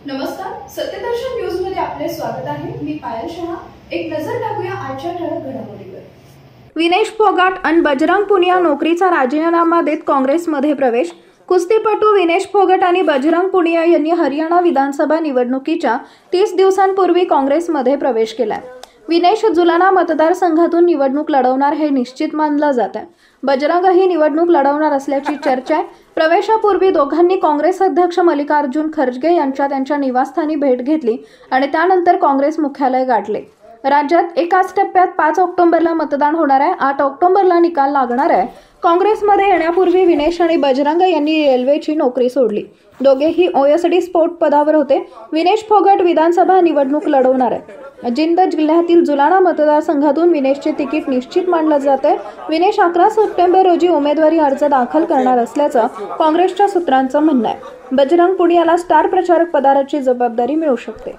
नमस्कार, सत्यदर्शन न्यूज मध्ये आपले स्वागत आहे। मी पायल शहा। एक नजर टाकूया आजच्या ठळक घडामोडीवर। विनेश फोगाट आणि बजरंग पुनिया नोकरीचा राजीनामा देत काँग्रेसमध्ये प्रवेश। कुस्तीपटू विनेश फोगाट आणि बजरंग पुनिया यांनी हरियाणा विधानसभा निवडणुकीच्या 30 दिवसांपूर्वी काँग्रेसमध्ये प्रवेश केलाय। विनेश जुलाना मतदारसंघातून निवडणूक लढवणार हे निश्चित मानलं जात आहे। बजरंगही निवडणूक लढवणार असल्याची चर्चा आहे। प्रवेशापूर्वी दोघांनी काँग्रेस अध्यक्ष मल्लिकार्जुन खरगे यांच्या त्यांच्या निवासस्थानी भेट घेतली आणि त्यानंतर काँग्रेस मुख्यालय गाठले। राज्यात एकाच टप्प्यात 5 ऑक्टोबरला मतदान होणार आहे। 8 ऑक्टोबरला निकाल लागणार आहे। काँग्रेसमध्ये येण्यापूर्वी विनेश आणि बजरंग यांनी रेल्वेची नोकरी सोडली। दोघेही ओएसडी स्पोर्ट पदावर होते। विनेश फोगाट विधानसभा निवडणूक लढवणार आहे। जिंद जिल्ह्यातील जुलाना मतदारसंघातून विनेशचे तिकीट निश्चित मानलं जाते। विनेश 11 सप्टेंबर रोजी उमेदवारी अर्ज दाखल करणार असल्याचं काँग्रेसच्या सूत्रांचं म्हणणं आहे। बजरंग पुनियाला स्टार प्रचारक पदाची जबाबदारी मिळू शकते।